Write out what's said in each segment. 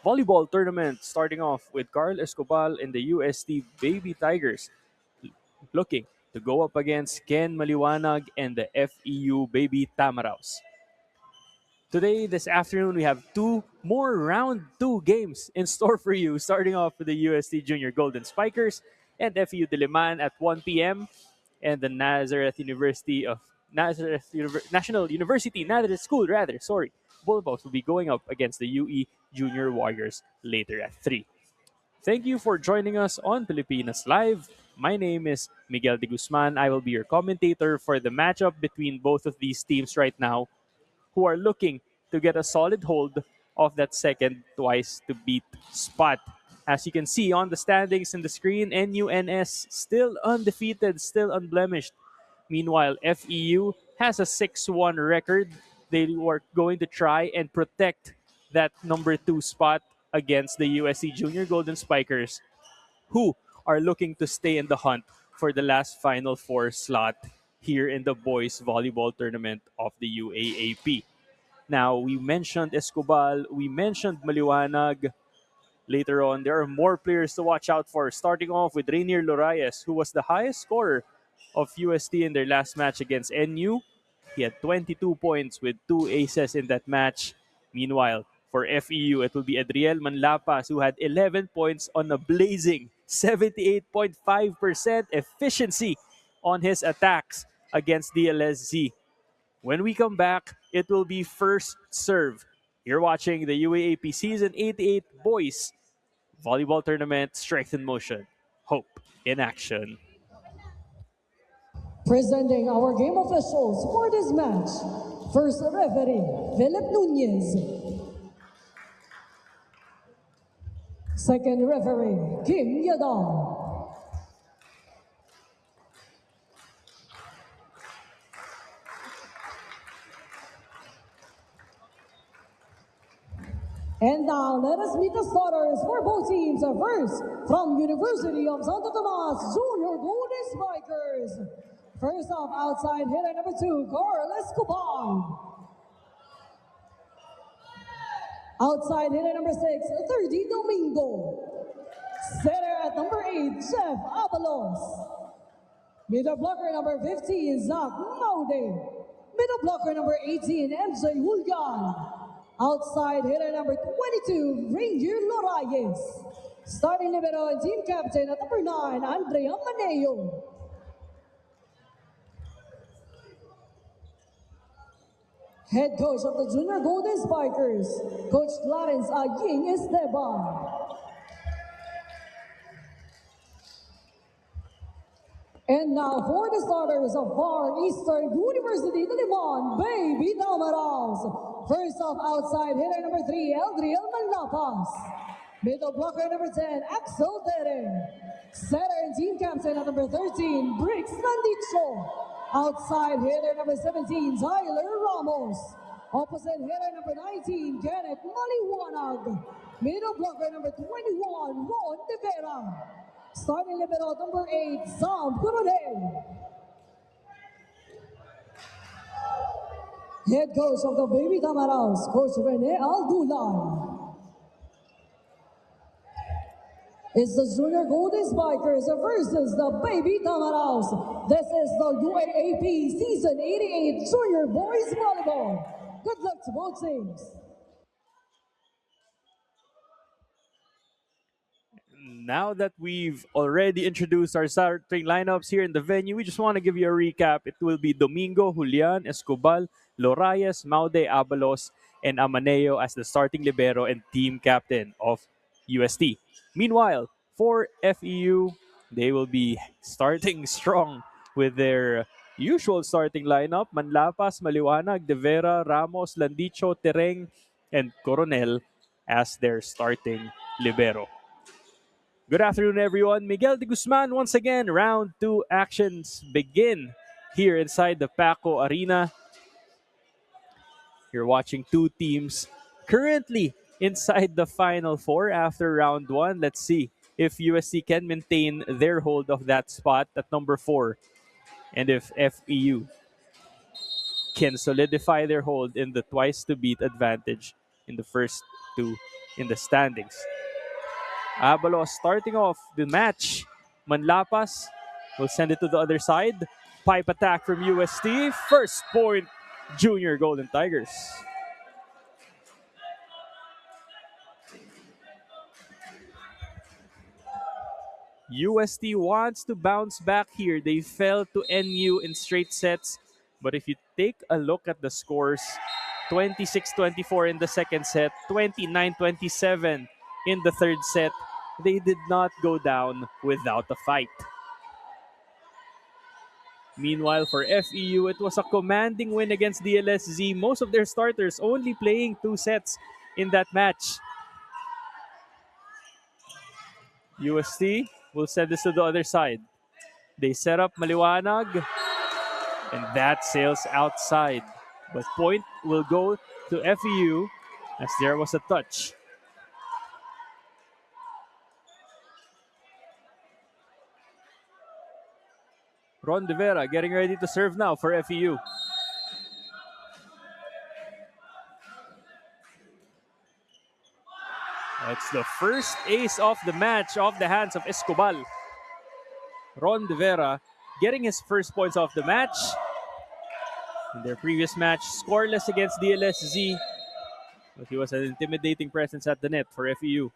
volleyball tournament starting off with Carl Escobar and the UST Baby Tigers looking to go up against Ken Maliwanag and the FEU Baby Tamaraws. Today, this afternoon, we have two more round two games in store for you, starting off with the UST Junior Golden Spikers and FEU Diliman at 1 p.m. and the National University, Nazareth School, rather, sorry, Bulldogs will be going up against the UE Junior Warriors later at 3. Thank you for joining us on Pilipinas Live. My name is Miguel de Guzman. I will be your commentator for the matchup between both of these teams right now, who are looking to get a solid hold of that second twice to beat spot. As you can see on the standings in the screen, NUNS still undefeated, still unblemished. Meanwhile, FEU has a 6-1 record. They were going to try and protect that number 2 spot against the USC Junior Golden Spikers, who are looking to stay in the hunt for the last Final Four slot here in the boys volleyball tournament of the UAAP. Now, we mentioned Escobar, we mentioned Maliwanag. Later on, there are more players to watch out for, starting off with Rainier Lorayes, who was the highest scorer of UST in their last match against NU. He had 22 points with 2 aces in that match. Meanwhile, for FEU, it will be Adriel Manlapas, who had 11 points on a blazing 78.5% efficiency on his attacks against DLSZ. When we come back, it will be first serve. You're watching the UAAP Season 88 Boys Volleyball Tournament Strength in Motion. Hope in action. Presenting our game officials for this match. First referee, Philip Nunez. Second referee, Kim Yadam. And now, let us meet the starters for both teams. First, from University of Santo Tomas, Junior Golden Spikers. First off, outside hitter number 2, Carl Escobar. Outside hitter number 6, 30 Domingo. Setter at number 8, Jeff Abalos. Middle blocker number 15, Zach Maude. Middle blocker number 18, MJ Julian. Outside hitter number 22, Ranger Lorayes. Starting libero and team captain at number 9, Andrea Maneo. Head coach of the Junior Golden Spikers, Coach Clarence Aying Esteban. And now for the starters of Far Eastern University, Diliman, Baby Tamaraws. First off, outside hitter number 3, Eldriel Malapas. Middle blocker number 10, Axel Tere. Setter and team captain at number 13, Briggs Nandicho. Outside hitter number 17, Tyler Ramos. Opposite hitter number 19, Kenneth Maliwanag. Middle blocker number 21, Ron De Vera. Starting libero number 8, Sam Coronel. Head coach of the Baby Tamaraws, Coach Rene Aldulay. It's the Junior Golden Spikers versus the Baby Tamaraws. This is the UAAP Season 88 Junior Boys Volleyball. Good luck to both teams. Now that we've already introduced our starting lineups here in the venue, we just want to give you a recap. It will be Domingo, Julian, Escobar, Lorayes, Maude, Abalos, and Amaneo as the starting libero and team captain of UST. Meanwhile, for FEU, they will be starting strong with their usual starting lineup: Manlapas, Maliwanag, De Vera, Ramos, Landicho, Tereng, and Coronel as their starting libero. Good afternoon, everyone. Miguel de Guzman once again. Round 2 actions begin here inside the Paco Arena. You're watching two teams currently inside the Final Four after round 1. Let's see if USC can maintain their hold of that spot at number 4 and if FEU can solidify their hold in the twice to beat advantage in the first two in the standings. Abalos starting off the match. Manlapas will send it to the other side. Pipe attack from UST. First point, Junior Golden Tigers. UST wants to bounce back here. They fell to NU in straight sets. But if you take a look at the scores, 26-24 in the second set, 29-27 in the third set, they did not go down without a fight. Meanwhile, for FEU, it was a commanding win against DLSZ. Most of their starters only playing 2 sets in that match. UST will send this to the other side. They set up Maliwanag, and that sails outside. But point will go to FEU as there was a touch. Ron De Vera getting ready to serve now for FEU. It's the first ace of the match off the hands of Escobal. Ron De Vera getting his first points of the match. In their previous match, scoreless against DLSZ. But he was an intimidating presence at the net for FEU.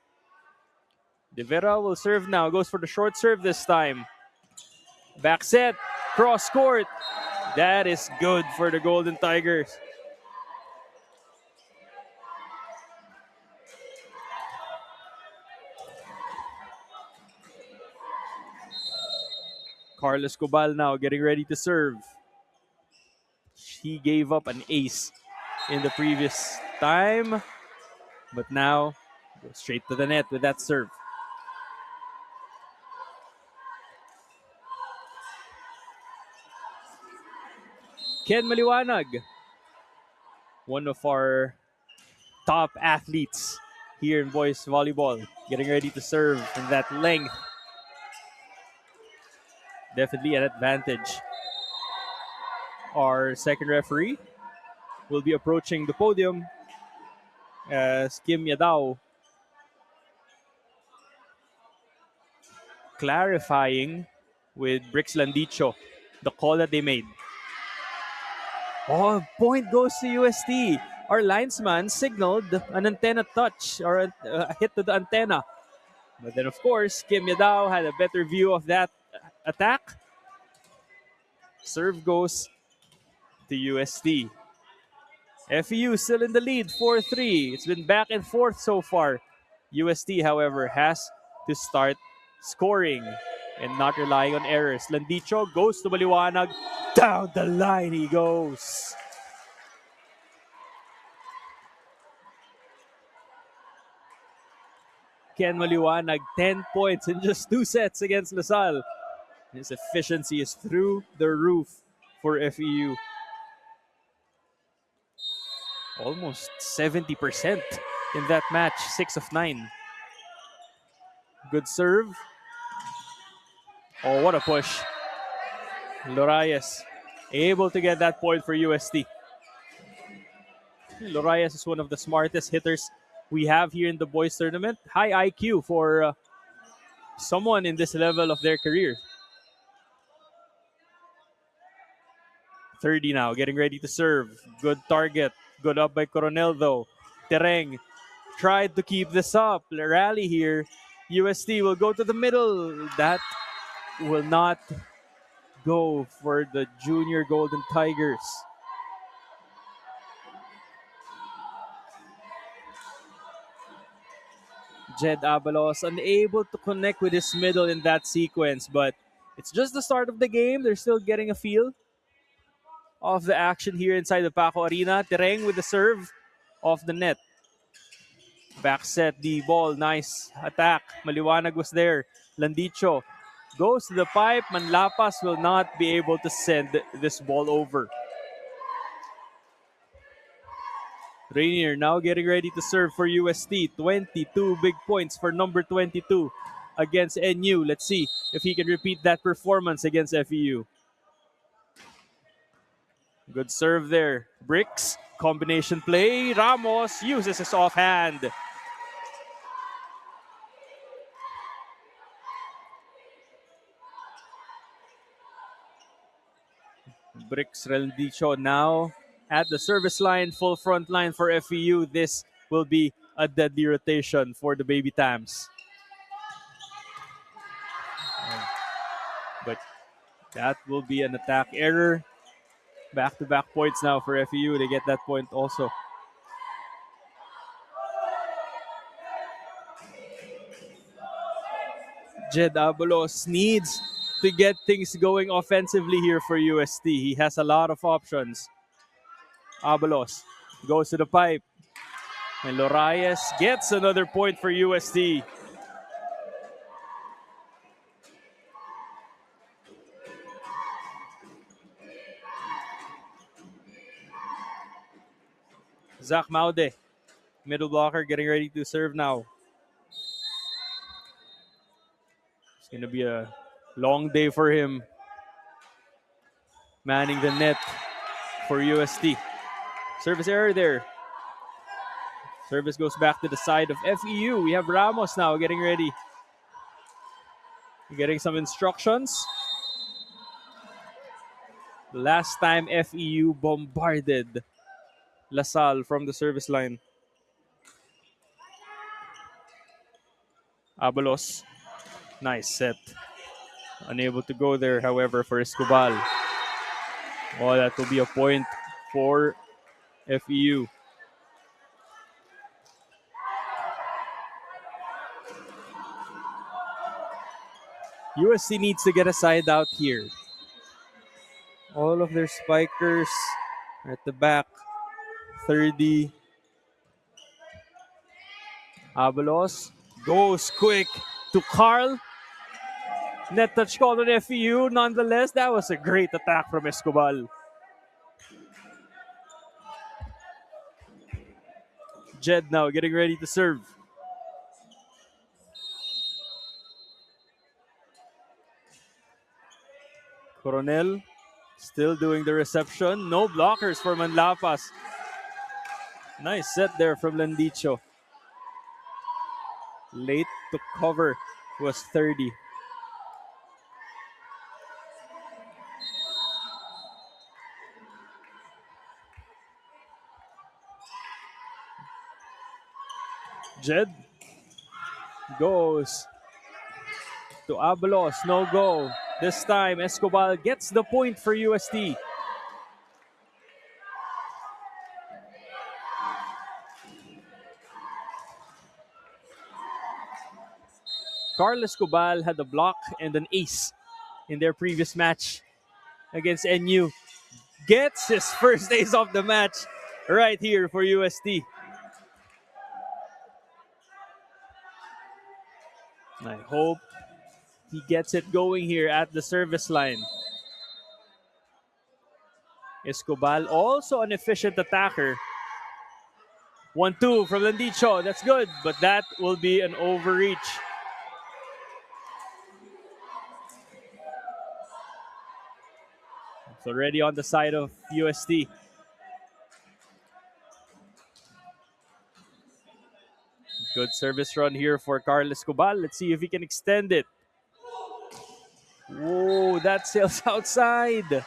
De Vera will serve now. Goes for the short serve this time. Back set. Cross court. That is good for the Golden Tigers. Carlos Cobal now getting ready to serve. He gave up an ace in the previous time, but now goes straight to the net with that serve. Ken Maliwanag, one of our top athletes here in boys volleyball, getting ready to serve in that length. Definitely an advantage. Our second referee will be approaching the podium as Kim Yadao clarifying with Brix Landicho the call that they made. Oh, point goes to UST. Our linesman signaled an antenna touch or a hit to the antenna. But then, of course, Kim Yadao had a better view of that attack. Serve goes to UST. FEU still in the lead, 4-3. It's been back and forth so far. UST, however, has to start scoring and not relying on errors. Landicho goes to Maliwanag. Down the line he goes. Ken Maliwanag, 10 points in just 2 sets against LaSalle. His efficiency is through the roof for FEU. Almost 70% in that match, 6 of 9. Good serve. Oh, what a push. Lorayes able to get that point for UST. Lorayes is one of the smartest hitters we have here in the boys tournament. High IQ for someone in this level of their career. 30 now, getting ready to serve. Good target. Good up by Coronel though. Tereng tried to keep this up. Rally here. UST will go to the middle. That will not go for the Junior Golden Tigers. Jed Abalos unable to connect with his middle in that sequence, but it's just the start of the game. They're still getting a feel of the action here inside the Paco Arena. Tereng with the serve off the net. Back set the ball. Nice attack. Maliwanag was there. Landicho goes to the pipe. Manlapas will not be able to send this ball over. Rainier now getting ready to serve for UST. 22 big points for number 22 against NU. Let's see if he can repeat that performance against FEU. Good serve there. Bricks. Combination play. Ramos uses his offhand. Bricks Rendicho now at the service line. Full front line for FEU. This will be a deadly rotation for the Baby Tams. But that will be an attack error. Back-to-back points now for FEU. They get that point also. Jed Abalos needs to get things going offensively here for UST. He has a lot of options. Abalos goes to the pipe. And Lorayes gets another point for UST. Zach Maude, middle blocker, getting ready to serve now. It's going to be a long day for him. Manning the net for UST. Service error there. Service goes back to the side of FEU. We have Ramos now getting ready. Getting some instructions. The last time FEU bombarded LaSalle from the service line. Abalos. Nice set. Unable to go there, however, for Escobar. Oh, that will be a point for FEU. USC needs to get a side out here. All of their spikers are at the back. 30. Abalos goes quick to Carl. Net touch call on FEU. Nonetheless, that was a great attack from Escobar. Jed now getting ready to serve. Coronel still doing the reception. No blockers for Manlapas. Nice set there from Landicho. Late to cover was 30. Jed goes to Abalos. No go. This time, Escobar gets the point for UST. Carl Escobar had a block and an ace in their previous match against NU. Gets his first ace of the match right here for UST. I hope he gets it going here at the service line. Escobar, also an efficient attacker. 1-2 from Landicho. That's good, but that will be an overreach. It's already on the side of UST. Good service run here for Carl Escobar. Let's see if he can extend it. Whoa, that sails outside.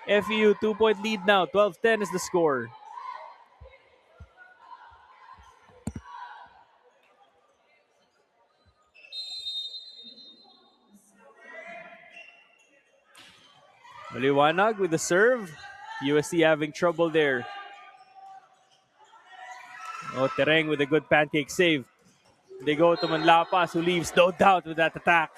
FEU 2-point lead now. 12-10 is the score. Maliwanag with the serve. UST having trouble there. Oh, Tereng with a good pancake save. They go to Manlapas, who leaves no doubt with that attack.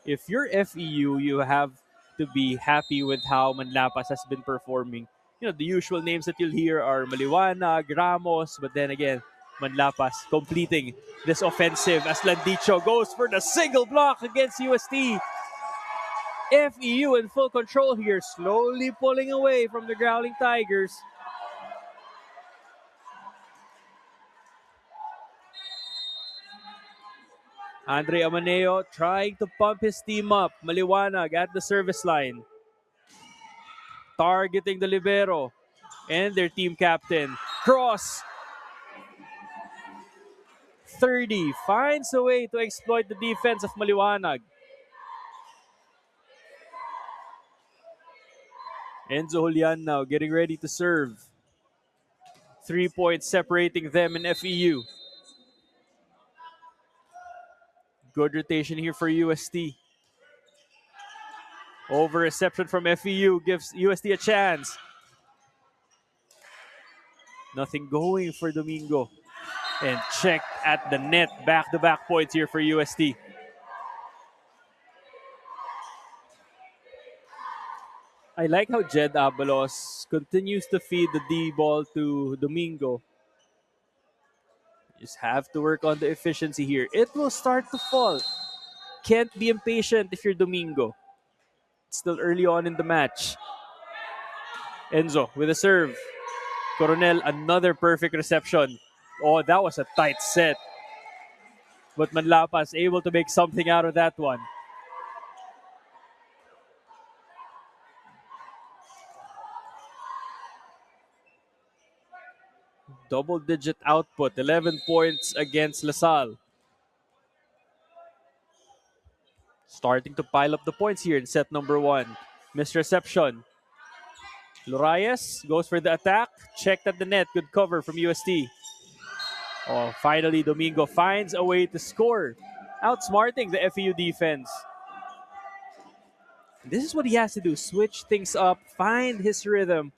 If you're FEU, you have to be happy with how Manlapas has been performing. You know, the usual names that you'll hear are Maliwanag, Ramos, but then again, Manlapas completing this offensive as Landicho goes for the single block against UST. FEU in full control here, slowly pulling away from the Growling Tigers. Andre Amaneo trying to pump his team up. Maliwanag at the service line. Targeting the libero and their team captain. Cross. 30 finds a way to exploit the defense of Maliwanag. Enzo Julian now getting ready to serve. 3 points separating them in FEU. Good rotation here for UST. Over reception from FEU gives UST a chance. Nothing going for Domingo. And checked at the net. Back-to-back points here for UST. I like how Jed Abalos continues to feed the D ball to Domingo. You just have to work on the efficiency here. It will start to fall. Can't be impatient if you're Domingo. It's still early on in the match. Enzo with a serve. Coronel, another perfect reception. Oh, that was a tight set. But Manlapas able to make something out of that one. Double-digit output, 11 points against LaSalle. Starting to pile up the points here in set number 1. Misreception. Lorayes goes for the attack. Checked at the net. Good cover from UST. Oh, finally, Domingo finds a way to score. Outsmarting the FEU defense. This is what he has to do. Switch things up. Find his rhythm.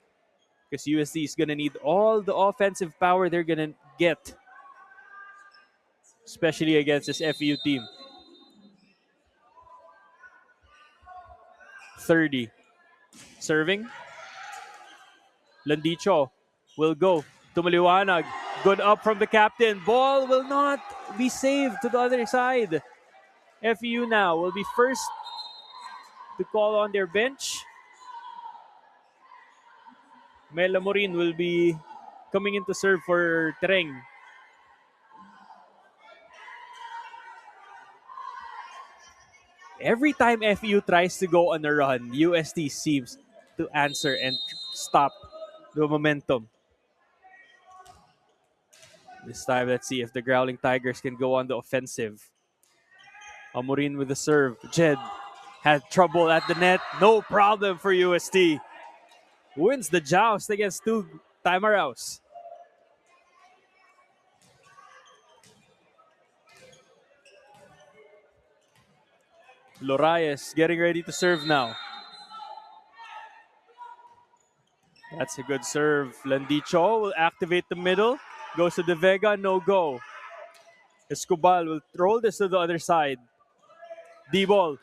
Because UST is going to need all the offensive power they're going to get. Especially against this FEU team. 30. Serving. Landicho will go to Maliwanag. Good up from the captain. Ball will not be saved to the other side. FEU now will be first to call on their bench. Mela Morin will be coming in to serve for Tereng. Every time FEU tries to go on a run, UST seems to answer and stop the momentum. This time, let's see if the Growling Tigers can go on the offensive. Amorin with the serve. Jed had trouble at the net. No problem for UST. Wins the joust against two Timeraos. Lorayes getting ready to serve now. That's a good serve. Landicho will activate the middle. Goes to De Vega, no go. Escobar will roll this to the other side. D-ball.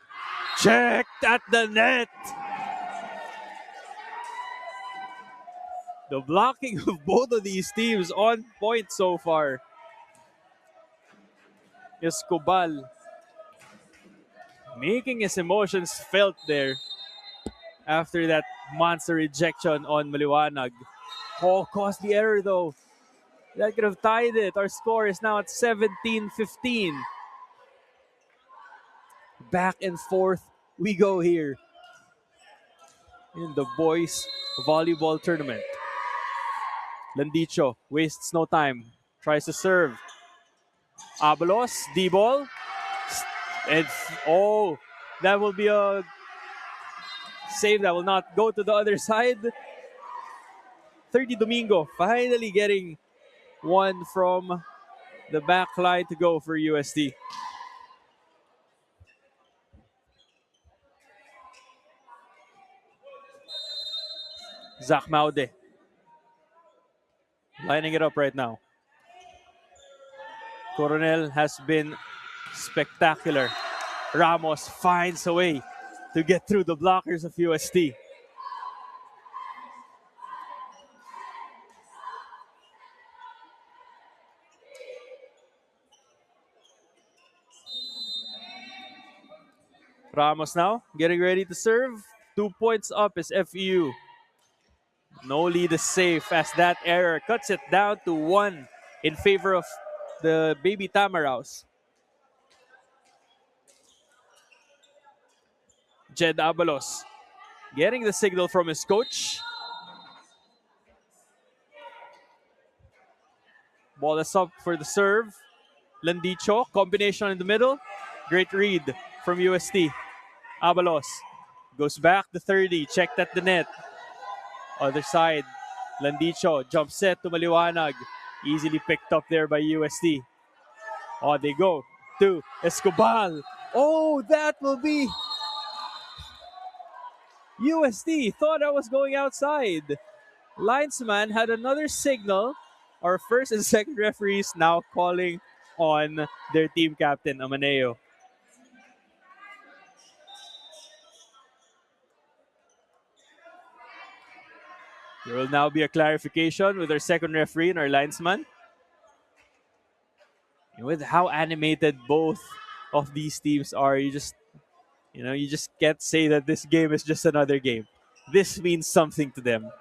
Checked at the net. The blocking of both of these teams on point so far. Escobar making his emotions felt there after that monster rejection on Maliwanag. Oh, caused the error though. That could have tied it. Our score is now at 17-15. Back and forth we go here in the boys volleyball tournament. Landicho wastes no time. Tries to serve. Abalos, D-ball. And oh, that will be a save that will not go to the other side. 30 Domingo finally getting one from the back line to go for UST. Zach Maude lining it up right now. Coronel has been spectacular. Ramos finds a way to get through the blockers of UST. Ramos now getting ready to serve. 2 points up is FEU. No lead is safe as that error cuts it down to 1 in favor of the Baby Tamaraos. Jed Abalos getting the signal from his coach. Ball is up for the serve. Landicho, combination in the middle. Great read from UST. Abalos goes back to 30, checked at the net. Other side, Landicho, jump set to Maliwanag. Easily picked up there by UST. Oh, they go to Escobar. Oh, that will be UST. Thought I was going outside. Linesman had another signal. Our first and second referees now calling on their team captain, Amaneo. There will now be a clarification with our second referee and our linesman. And with how animated both of these teams are, you just can't say that this game is just another game. This means something to them.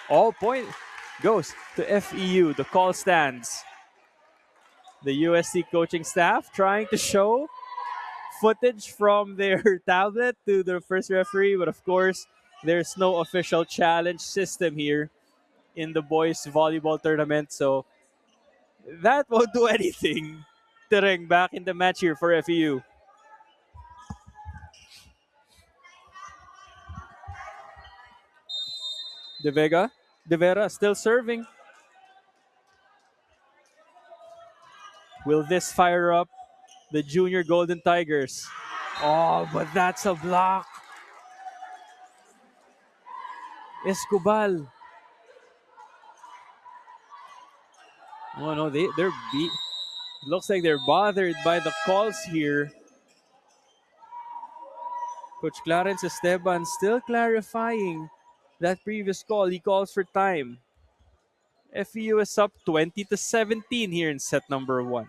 All point goes to FEU. The call stands. The UST coaching staff trying to show footage from their tablet to the first referee, but of course, there's no official challenge system here in the boys volleyball tournament, so that won't do anything. Tereng back in the match here for FEU. De Vera still serving. Will this fire up the junior Golden Tigers? Oh, but that's a block. Escobal. Oh no, they're beat. Looks like they're bothered by the calls here. Coach Clarence Esteban still clarifying that previous call. He calls for time. FEU is up 20-17 here in set number 1.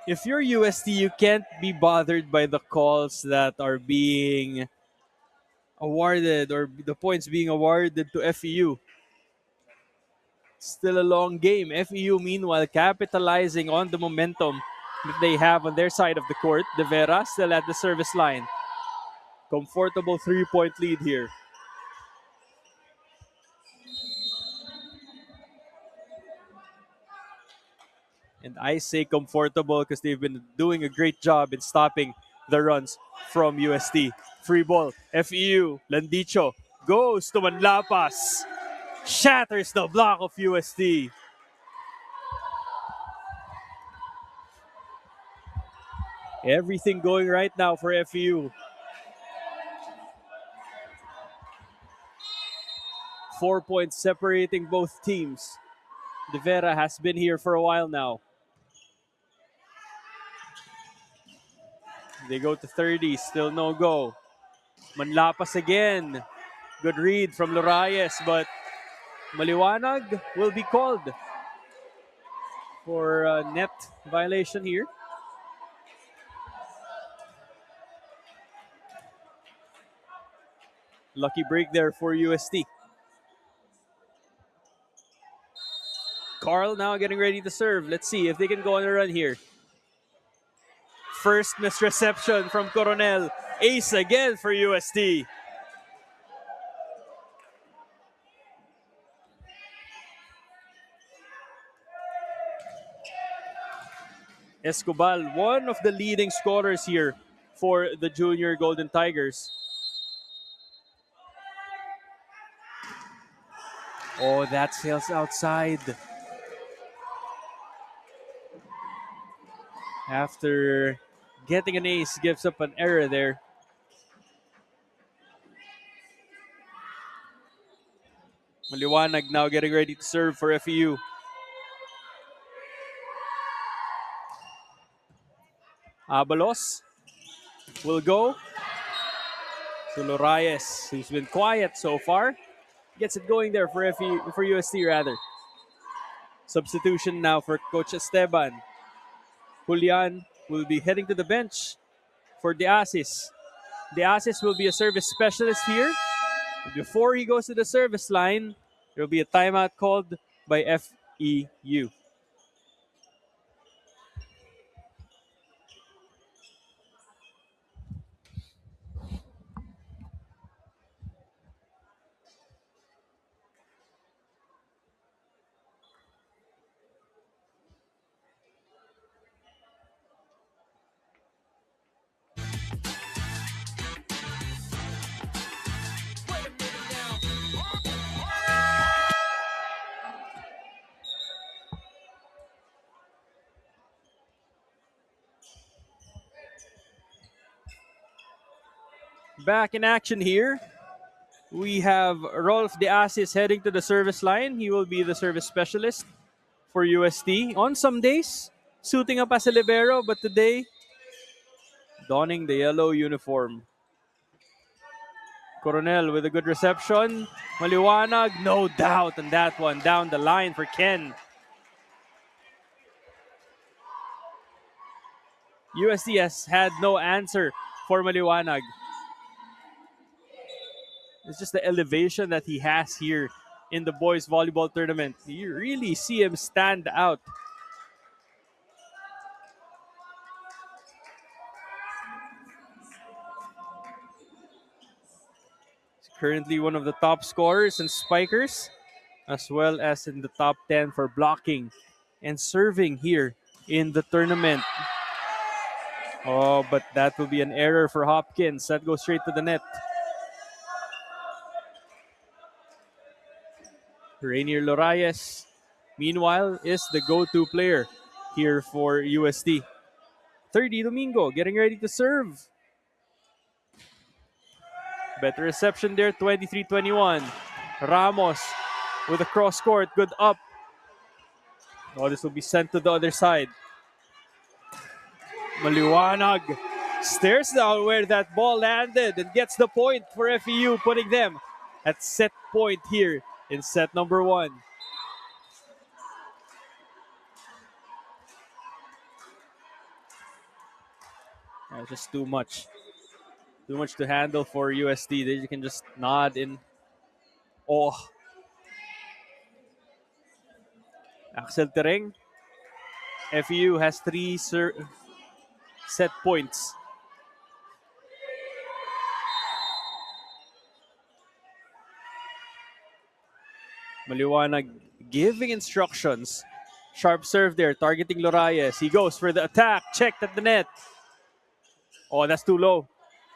If you're UST, you can't be bothered by the calls that are being awarded or the points being awarded to FEU. Still a long game. FEU, meanwhile, capitalizing on the momentum that they have on their side of the court. De Vera still at the service line. Comfortable 3-point lead here. And I say comfortable because they've been doing a great job in stopping the runs from UST. Free ball. FEU. Landicho goes to Manlapas. Shatters the block of UST. Everything going right now for FEU. 4 points separating both teams. De Vera has been here for a while now. They go to 30, still no go. Manlapas again. Good read from Lorayes, but Maliwanag will be called for a net violation here. Lucky break there for UST. Carl now getting ready to serve. Let's see if they can go on a run here. First misreception from Coronel. Ace again for UST. Escobal, one of the leading scorers here for the junior Golden Tigers. Oh, that sails outside. After getting an ace, gives up an error there. Maliwanag now getting ready to serve for FEU. Abalos will go to Lorayes, who's been quiet so far. Gets it going there for UST rather. Substitution now for Coach Esteban. Julian will be heading to the bench for De Asis. De Asis will be a service specialist here. Before he goes to the service line, there will be a timeout called by FEU. Back in action here. We have Rolf De Asis heading to the service line. He will be the service specialist for UST. On some days, suiting up as a libero, but today, donning the yellow uniform. Coronel with a good reception. Maliwanag, no doubt on that one. Down the line for Ken. UST has had no answer for Maliwanag. It's just the elevation that he has here in the boys volleyball tournament. You really see him stand out. He's currently one of the top scorers and spikers, as well as in the top 10 for blocking and serving here in the tournament. Oh, but that will be an error for Hopkins. That goes straight to the net. Rainier Lorayes, meanwhile, is the go-to player here for UST. 30 Domingo getting ready to serve. Better reception there, 23-21. Ramos with a cross court, good up. Oh, this will be sent to the other side. Maliwanag stares down where that ball landed and gets the point for FEU, putting them at set point here in set number 1. Just too much. Too much to handle for UST. They can just nod in. Oh. Axel Tereng. FEU has 3 set points. Maliwanag giving instructions. Sharp serve there, targeting Lorayes. He goes for the attack, checked at the net. Oh, that's too low.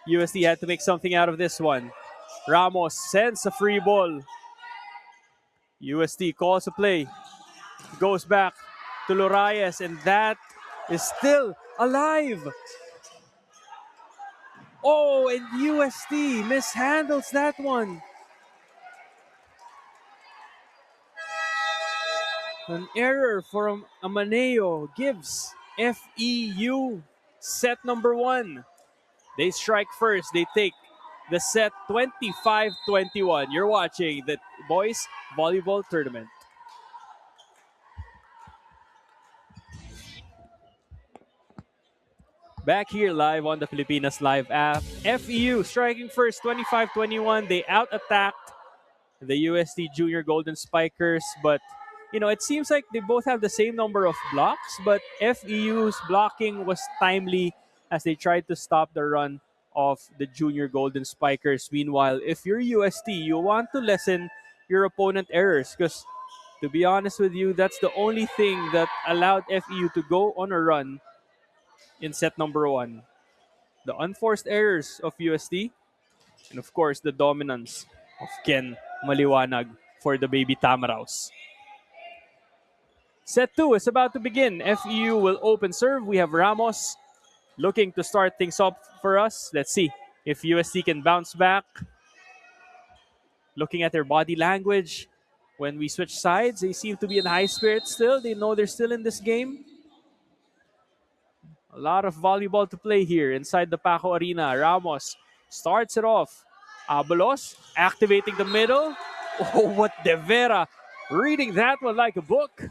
UST had to make something out of this one. Ramos sends a free ball. UST calls a play. Goes back to Lorayes, and that is still alive. Oh, and UST mishandles that one. An error from Amaneo gives FEU set number 1. They strike first. They take the set 25-21. You're watching the boys volleyball tournament. Back here live on the Filipinas Live app. FEU striking first 25-21. They out-attacked the UST Junior Golden Spikers, but it seems like they both have the same number of blocks, but FEU's blocking was timely as they tried to stop the run of the Junior Golden Spikers. Meanwhile, if you're UST, you want to lessen your opponent errors because, to be honest with you, that's the only thing that allowed FEU to go on a run in set number 1. The unforced errors of UST, and of course, the dominance of Ken Maliwanag for the Baby Tamaraws. Set 2 is about to begin. FEU will open serve. We have Ramos looking to start things up for us. Let's see if UST can bounce back. Looking at their body language, when we switch sides, they seem to be in high spirits still. They know they're still in this game. A lot of volleyball to play here inside the Paco Arena. Ramos starts it off. Abalos activating the middle. Oh, what De Vera reading that one like a book.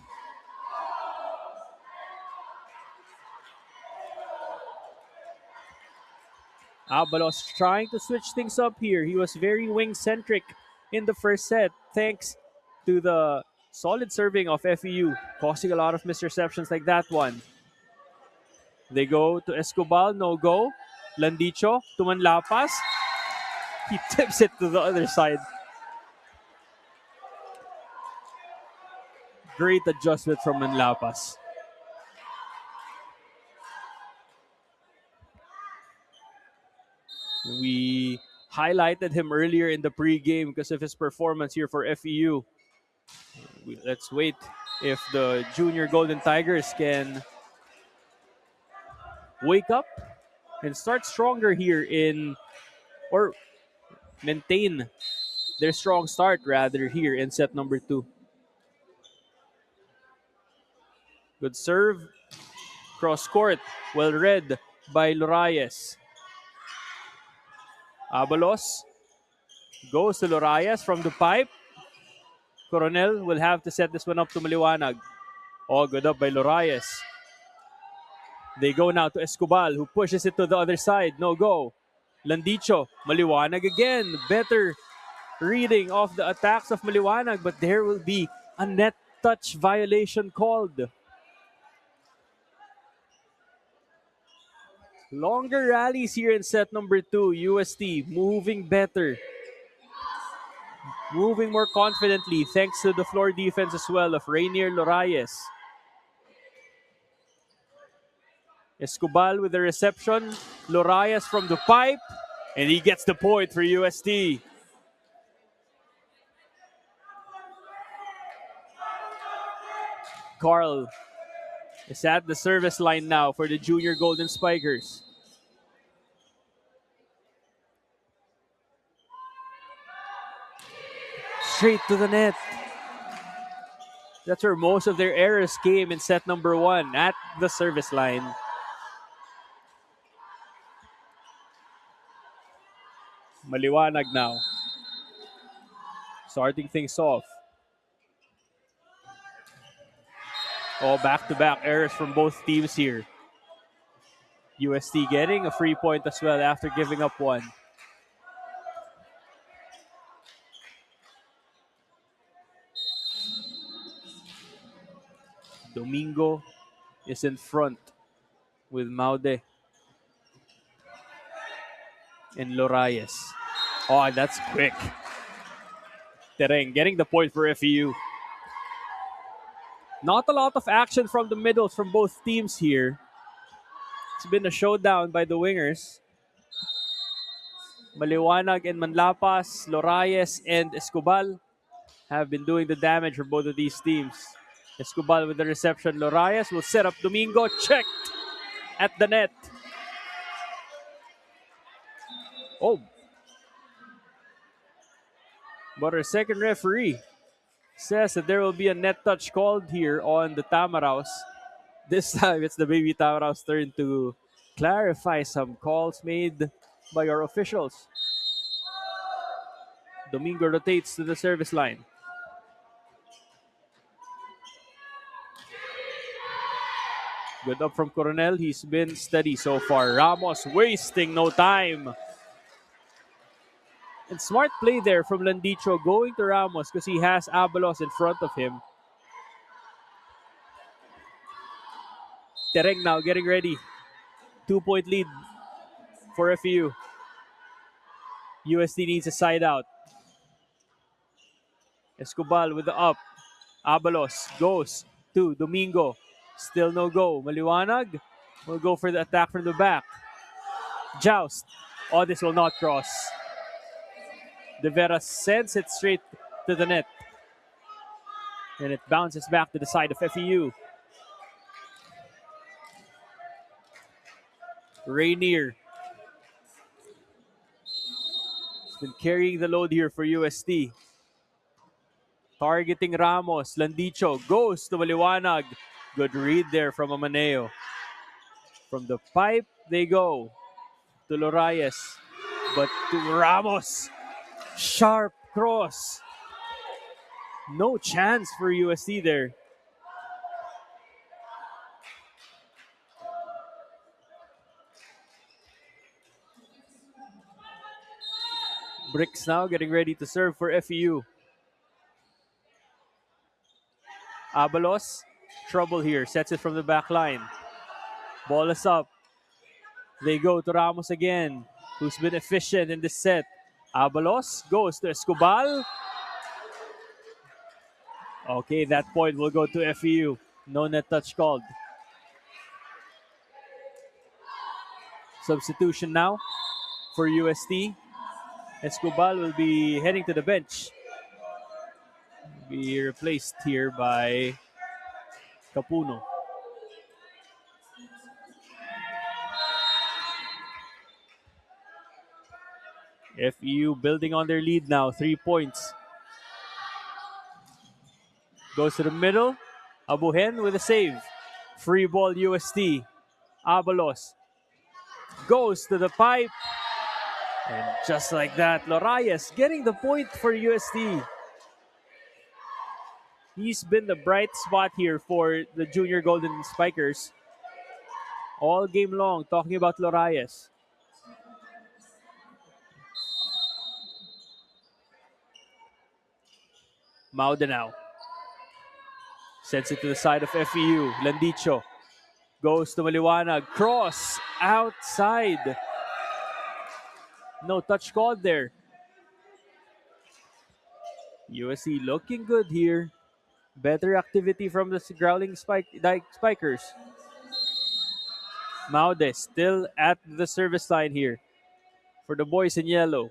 Abalos trying to switch things up here. He was very wing-centric in the first set, thanks to the solid serving of FEU, causing a lot of misreceptions like that one. They go to Escobar, no go. Landicho to Manlapas. He tips it to the other side. Great adjustment from Manlapas. We highlighted him earlier in the pregame because of his performance here for FEU. Let's wait if the junior Golden Tigers can wake up and start stronger here or maintain their strong start rather here in set number 2. Good serve. Cross court. Well read by Lorayes. Abalos goes to Lorayes from the pipe. Coronel will have to set this one up to Maliwanag. Oh, good up by Lorayes. They go now to Escobar, who pushes it to the other side. No go. Landicho. Maliwanag again. Better reading of the attacks of Maliwanag, but there will be a net touch violation called. Longer rallies here in set number 2. UST moving better. Moving more confidently thanks to the floor defense as well of Rainier Lorayes. Escobar with the reception. Lorayes from the pipe. And he gets the point for UST. Carl is at the service line now for the junior Golden Spikers. Straight to the net. That's where most of their errors came in set number 1, at the service line. Maliwanag now. Starting things off. Oh, back-to-back errors from both teams here. UST getting a free point as well after giving up one. Domingo is in front with Maude and Lorayes. Oh, that's quick. Tereng getting the point for FEU. Not a lot of action from the middles from both teams here. It's been a showdown by the wingers. Maliwanag and Manlapas, Lorayes and Escobar have been doing the damage for both of these teams. Escobar with the reception. Lorayes will set up Domingo. Checked at the net. Oh. But our second referee says that there will be a net touch called here on the Tamaraws. This time it's the Baby Tamaraws' turn to clarify some calls made by our officials. Domingo rotates to the service line. Good up from Coronel. He's been steady so far. Ramos wasting no time. And smart play there from Landicho going to Ramos because he has Abalos in front of him. Tereng now getting ready. 2-point lead for FEU. UST needs a side out. Escobar with the up. Abalos goes to Domingo. Still no go. Maliwanag will go for the attack from the back. Joust. Oh, this will not cross. De Vera sends it straight to the net. And it bounces back to the side of FEU. Rainier has been carrying the load here for UST. Targeting Ramos. Landicho goes to Maliwanag. Good read there from Amaneo. From the pipe, they go to Lorayes. But to Ramos. Sharp cross. No chance for UST there. Bricks now getting ready to serve for FEU. Abalos, trouble here. Sets it from the back line. Ball is up. They go to Ramos again, who's been efficient in this set. Abalos goes to Escobal. Okay, that point will go to FEU. No net touch called. Substitution now for UST. Escobal will be heading to the bench. Be replaced here by Capuno. FEU building on their lead now, 3 points. Goes to the middle. Abuhen with a save. Free ball UST. Abalos goes to the pipe. And just like that, Lorayes getting the point for UST. He's been the bright spot here for the Junior Golden Spikers. All game long, talking about Lorayes. Mauda now. Sends it to the side of FEU. Landicho goes to Maliwanag. Cross outside. No touch called there. USC looking good here. Better activity from the growling spikers. Maude still at the service line here for the boys in yellow.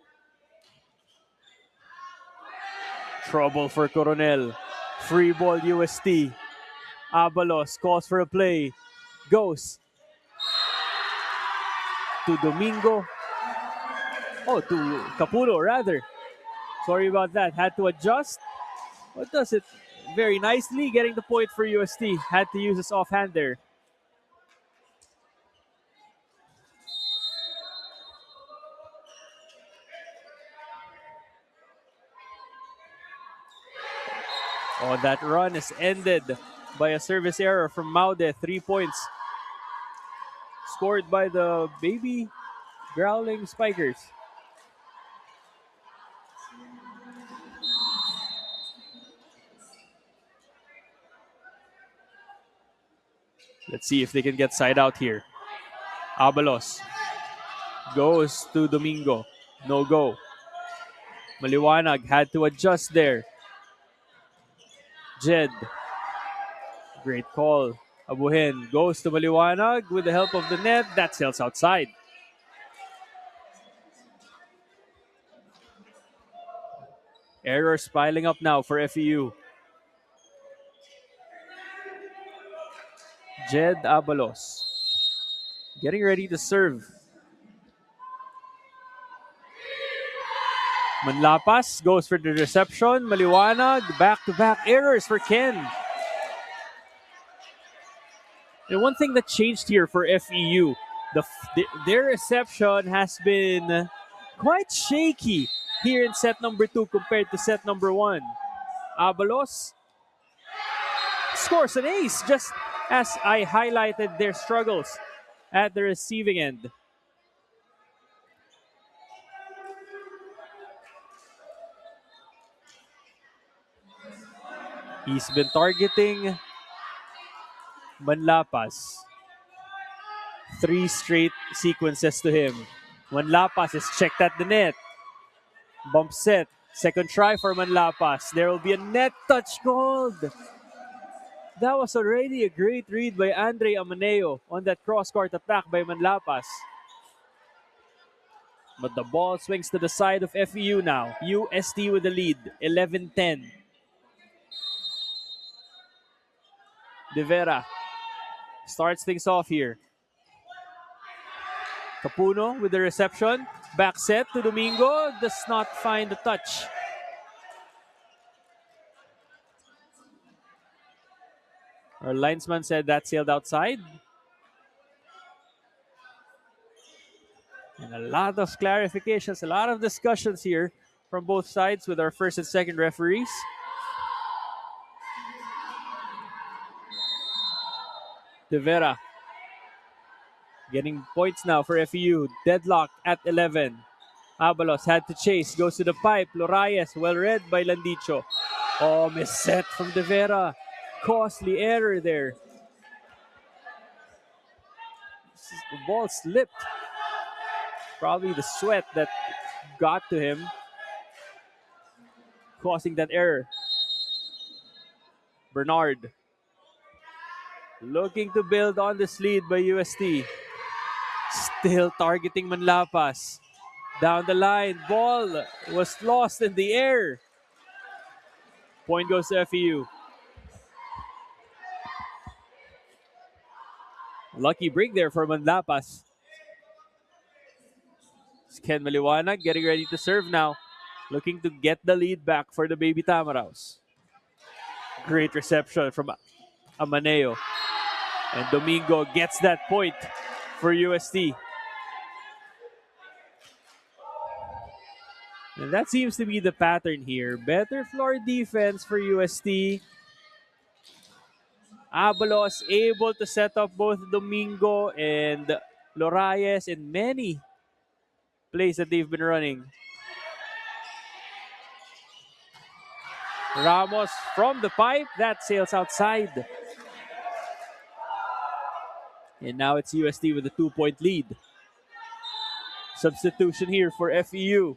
Trouble for Coronel. Free ball UST. Abalos calls for a play. Goes to Domingo. Oh, to Capuno rather. Sorry about that. Had to adjust. But does it very nicely. Getting the point for UST. Had to use his offhand there. Oh, that run is ended by a service error from Maude. 3 points. Scored by the baby growling spikers. Let's see if they can get side out here. Abalos goes to Domingo. No go. Maliwanag had to adjust there. Jed. Great call. Abuhen goes to Maliwanag with the help of the net. That sails outside. Errors piling up now for FEU. Jed Abalos getting ready to serve. Manlapas goes for the reception. Maliwanag, back-to-back errors for Ken. And one thing that changed here for FEU, their reception has been quite shaky here in set number 2 compared to set number 1. Abalos scores an ace, just as I highlighted their struggles at the receiving end. He's been targeting Manlapas. 3 straight sequences to him. Manlapas is checked at the net. Bump set. Second try for Manlapas. There will be a net touch called. That was already a great read by Andre Amaneo on that cross-court attack by Manlapas. But the ball swings to the side of FEU now. UST with the lead, 11-10. De Vera starts things off here. Capuno with the reception. Back set to Domingo. Does not find the touch. Our linesman said that sailed outside. And a lot of clarifications, a lot of discussions here from both sides with our first and second referees. De Vera getting points now for FEU. Deadlock at 11. Abalos had to chase, goes to the pipe. Lorayes, well read by Landicho. Oh, misset from De Vera. Costly error there. The ball slipped. Probably the sweat that got to him, causing that error. Bernard looking to build on this lead by UST. Still targeting Manlapas. Down the line, ball was lost in the air. Point goes to FEU. Lucky break there for Manlapas. Ken Maliwanag getting ready to serve now. Looking to get the lead back for the Baby Tamaraws. Great reception from Amaneo. And Domingo gets that point for UST. And that seems to be the pattern here. Better floor defense for UST. Abalos able to set up both Domingo and Lorayes in many plays that they've been running. Ramos from the pipe, that sails outside. And now it's UST with a 2-point lead. Substitution here for FEU.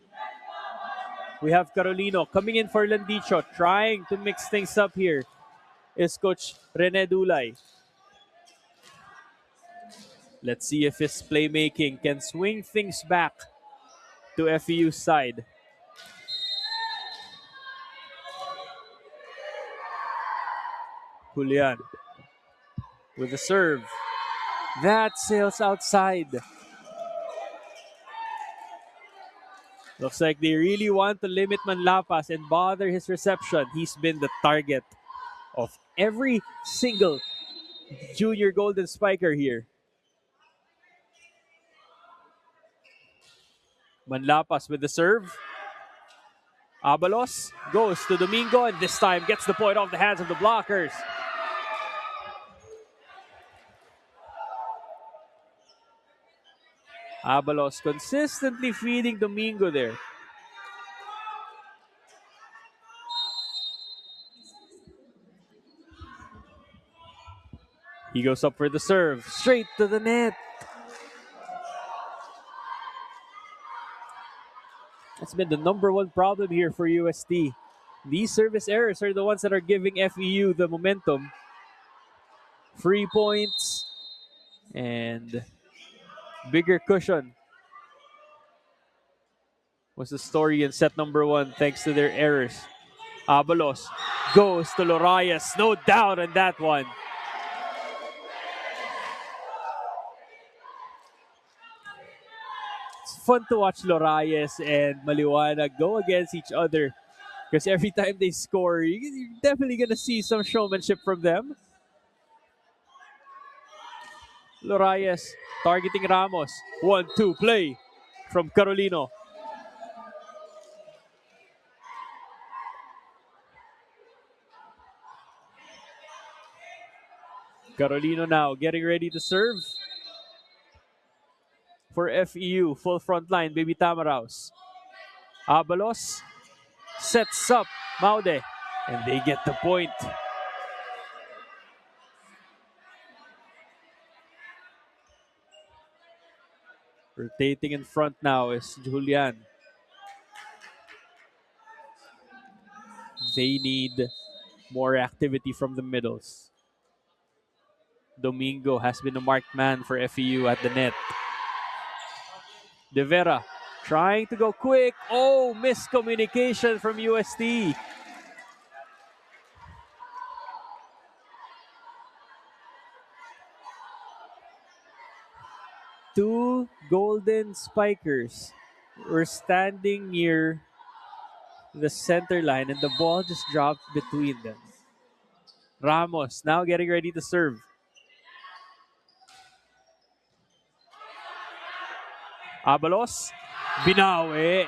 We have Carolino coming in for Landicho, trying to mix things up here is Coach Rene Dulay. Let's see if his playmaking can swing things back to FEU's side. Julian with the serve. That sails outside. Looks like they really want to limit Manlapas and bother his reception. He's been the target of every single junior golden spiker here. Manlapas with the serve. Abalos goes to Domingo and this time gets the point off the hands of the blockers. Abalos consistently feeding Domingo there. He goes up for the serve, straight to the net. That's been the number one problem here for UST. These service errors are the ones that are giving FEU the momentum. Free points and bigger cushion was the story in set number one thanks to their errors. Abalos goes to Lorayes, no doubt on that one. It's fun to watch Lorayes and Maliwanag go against each other because every time they score, you're definitely going to see some showmanship from them. Lorayes targeting Ramos. 1-2 play from Carolino. Carolino now getting ready to serve for FEU. Full front line, Baby Tamaraws. Abalos sets up Maude and they get the point. Rotating in front now is Julian. They need more activity from the middles. Domingo has been a marked man for FEU at the net. De Vera trying to go quick. Oh, miscommunication from UST. Two golden spikers were standing near the center line and the ball just dropped between them. Ramos now getting ready to serve. Abalos. Binawi.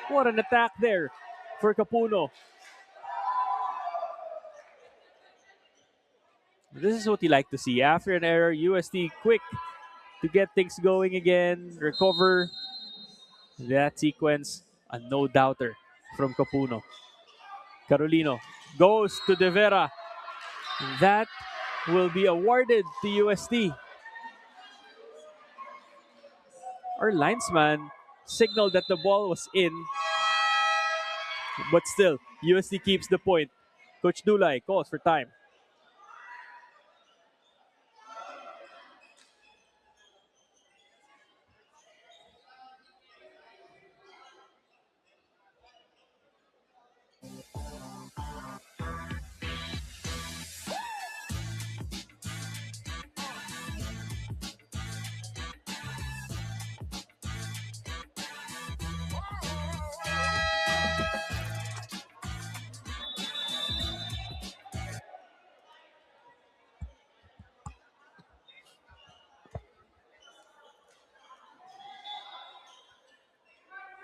What an attack there for Capuno. This is what you like to see. After an error, UST quick to get things going again, recover that sequence. A no-doubter from Capuno. Carolino goes to De Vera. That will be awarded to UST. Our linesman signaled that the ball was in, but still, UST keeps the point. Coach Dulay calls for time.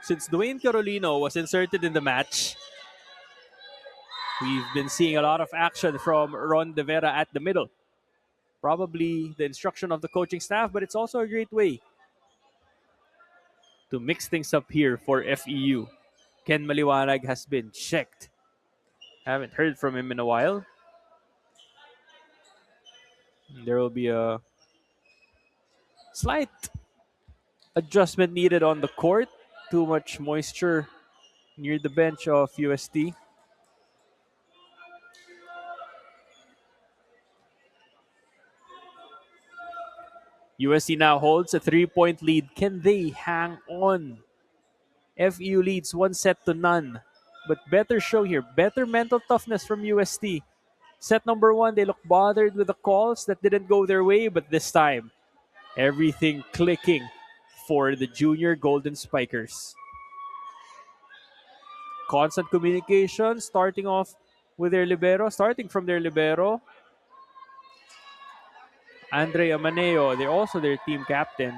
Since Dwayne Carolino was inserted in the match, we've been seeing a lot of action from Ron De Vera at the middle. Probably the instruction of the coaching staff, but it's also a great way to mix things up here for FEU. Ken Maliwanag has been checked. Haven't heard from him in a while. There will be a slight adjustment needed on the court. Too much moisture near the bench of UST. UST now holds a 3-point lead. Can they hang on? FEU leads 1-0. But better show here. Better mental toughness from UST. Set number 1, they look bothered with the calls that didn't go their way. But this time, everything clicking for the junior Golden Spikers. Constant communication starting off with their libero. Starting from their libero. Andre Amaneo, they're also their team captain.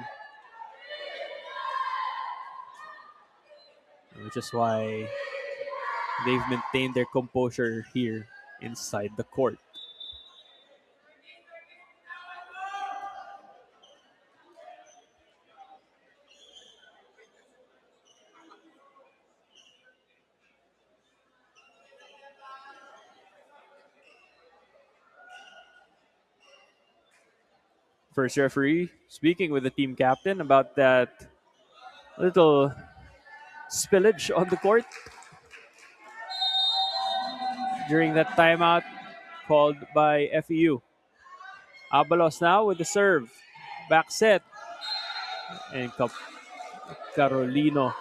Which is why they've maintained their composure here inside the court. First referee speaking with the team captain about that little spillage on the court during that timeout called by FEU. Abalos now with the serve. Back set. And Carolino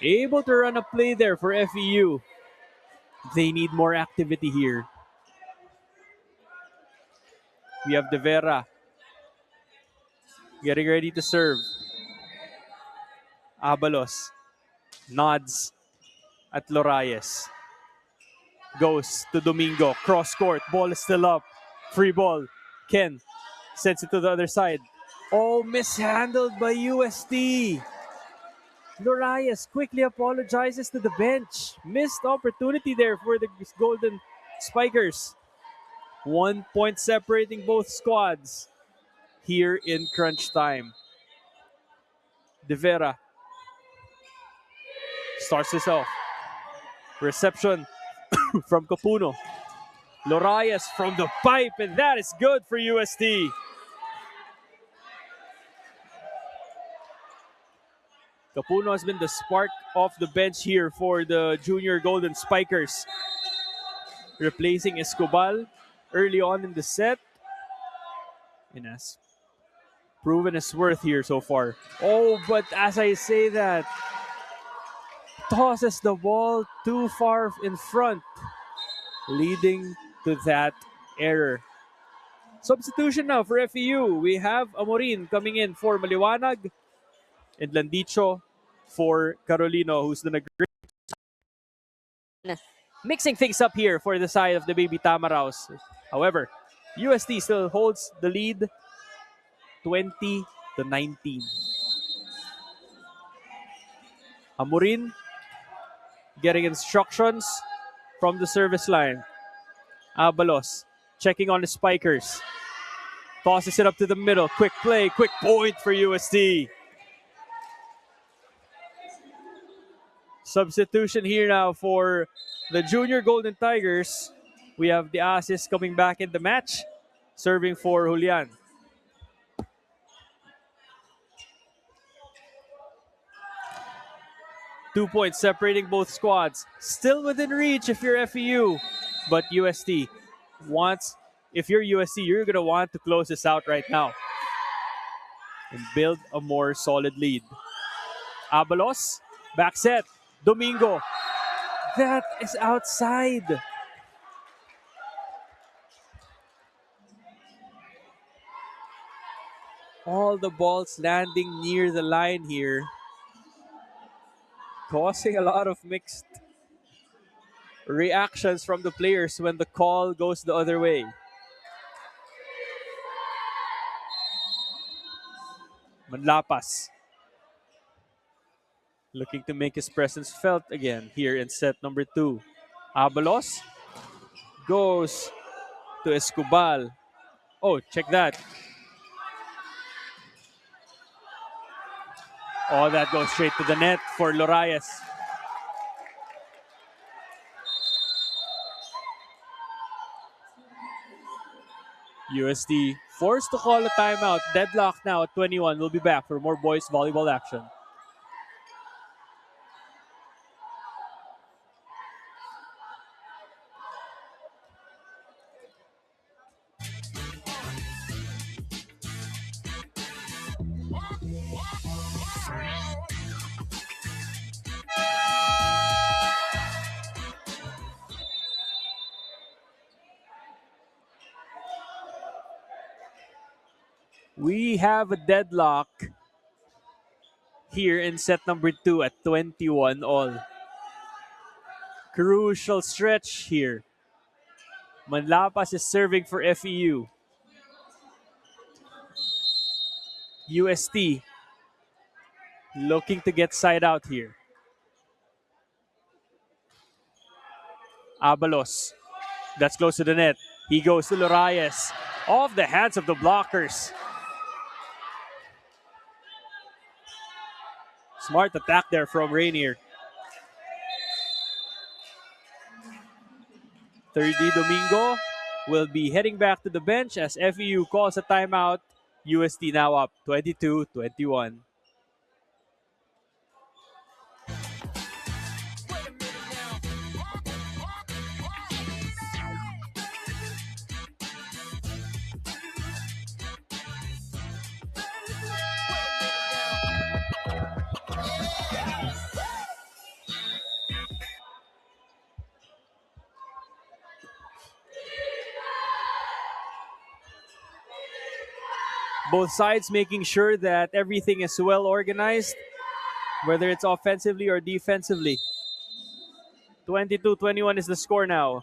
able to run a play there for FEU. They need more activity here. We have De Vera getting ready to serve. Abalos nods at Lorayes. Goes to Domingo. Cross court. Ball is still up. Free ball. Ken sends it to the other side. Oh, mishandled by UST. Lorayes quickly apologizes to the bench. Missed opportunity there for the Golden Spikers. 1 point separating both squads here in crunch time. De Vera starts this off. Reception from Capuno. Lorayes from the pipe, and that is good for UST. Capuno has been the spark off the bench here for the junior Golden Spikers. Replacing Escobal early on in the set. And has proven his worth here so far. Oh, but as I say that, tosses the ball too far in front, leading to that error. Substitution now for FEU. We have Amorin coming in for Maliwanag and Landicho for Carolino, who's done a great mixing things up here for the side of the Baby Tamaraws. However, UST still holds the lead 20 to 19. Amorin getting instructions from the service line. Abalos checking on the spikers. Tosses it up to the middle. Quick play, quick point for UST. Substitution here now for the Junior Golden Tigers. We have the assist coming back in the match, serving for Julian. Two points separating both squads. Still within reach if you're FEU, but UST wants, if you're UST, you're going to want to close this out right now and build a more solid lead. Abalos, back set. Domingo. That is outside. All the balls landing near the line here, causing a lot of mixed reactions from the players when the call goes the other way. Manlapas looking to make his presence felt again here in set number 2. Abalos goes to Escobal. Oh, check that. Oh, that goes straight to the net for Lorayes. UST forced to call a timeout. Deadlock now at 21. We'll be back for more boys volleyball action. We have a deadlock here in set number 2 at 21 all. Crucial stretch here. Manlapas is serving for FEU. UST looking to get side out here. Abalos. That's close to the net. He goes to Lorayes. Off the hands of the blockers. Smart attack there from Rainier. 3D Domingo will be heading back to the bench as FEU calls a timeout. UST now up 22-21. Both sides making sure that everything is well organized, whether it's offensively or defensively. 22-21 is the score now.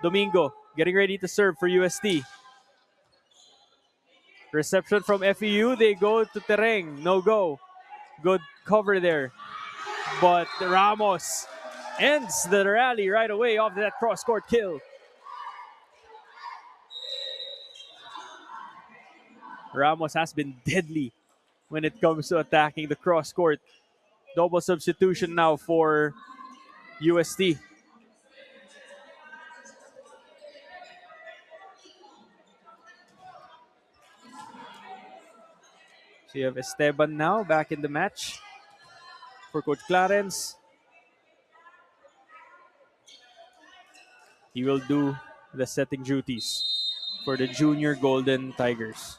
Domingo getting ready to serve for UST. Reception from FEU. They go to Tereng. No go. Good cover there. But Ramos ends the rally right away off that cross-court kill. Ramos has been deadly when it comes to attacking the cross-court. Double substitution now for UST. So you have Esteban now back in the match for Coach Clarence. He will do the setting duties for the Junior Golden Tigers.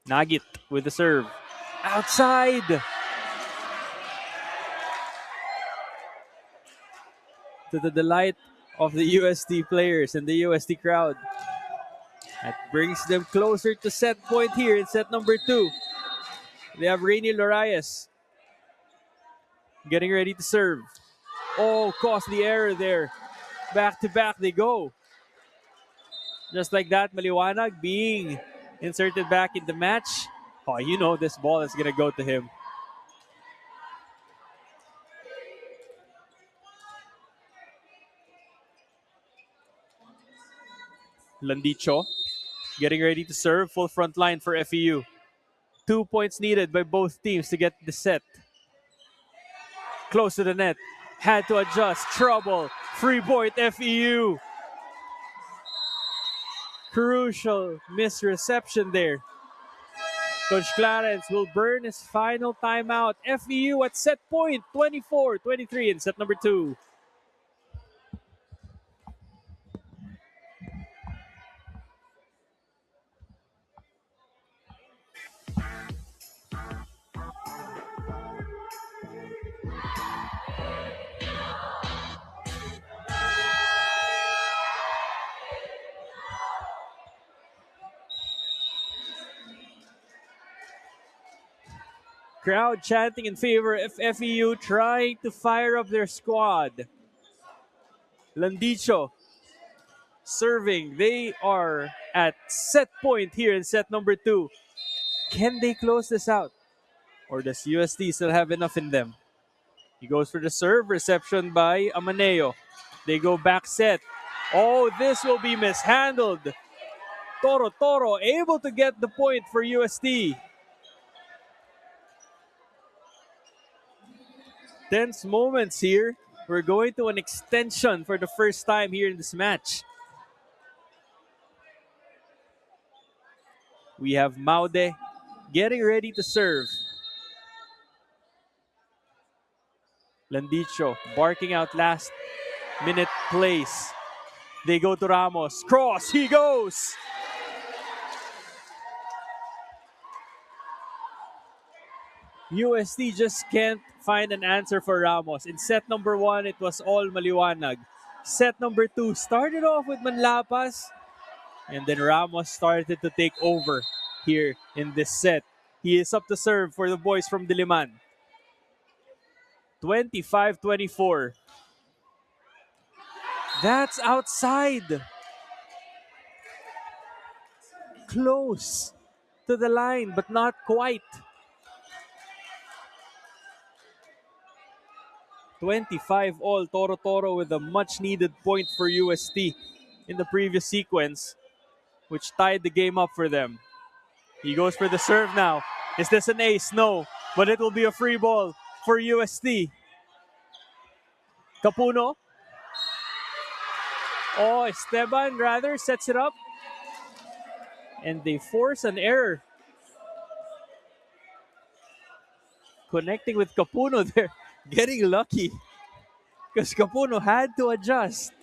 Nagit with the serve. Outside! To the delight of the UST players and the UST crowd. That brings them closer to set point here in set number 2. They have Rainier Lorayes getting ready to serve. Oh, costly error there. Back to back they go. Just like that, Maliwanag being inserted back in the match. Oh, you know this ball is going to go to him. Landicho getting ready to serve. Full front line for FEU. 2 points needed by both teams to get the set. Close to the net. Had to adjust. Trouble. Free point FEU. Crucial misreception there. Coach Clarence will burn his final timeout. FEU at set point 24-23 in set number 2. Crowd chanting in favor of FEU, trying to fire up their squad. Landicho serving. They are at set point here in set number 2. Can they close this out? Or does UST still have enough in them? He goes for the serve. Reception by Amaneo. They go back set. Oh, this will be mishandled. Toro able to get the point for UST. Tense moments here. We're going to an extension for the first time here in this match. We have Maude getting ready to serve. Landicho barking out last minute plays. They go to Ramos. Cross, he goes. UST just can't find an answer for Ramos. In set number 1, it was all maliwanag. Set number 2 started off with Manlapas, and then Ramos started to take over here in this set. He is up to serve for the boys from Diliman. 25-24. That's outside. Close to the line, but not quite. 25 all. Toro with a much needed point for UST in the previous sequence, which tied the game up for them. He goes for the serve now. Is this an ace? No, but it will be a free ball for UST. Capuno. Oh, Esteban rather sets it up. And they force an error. Connecting with Capuno there. Getting lucky. Because Capuno had to adjust.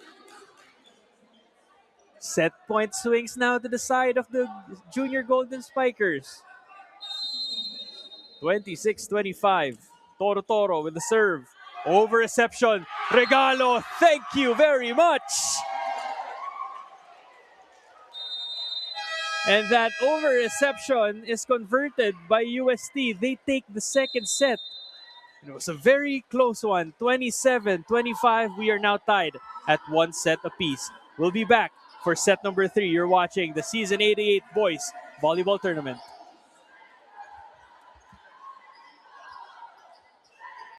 Set point swings now to the side of the Junior Golden Spikers. 26-25. Toro with the serve. Over reception. Regalo. Thank you very much. And that over reception is converted by UST. They take the second set. It was a very close one. 27-25. We are now tied at 1 set apiece. We'll be back for set number 3. You're watching the Season 88 Boys Volleyball Tournament.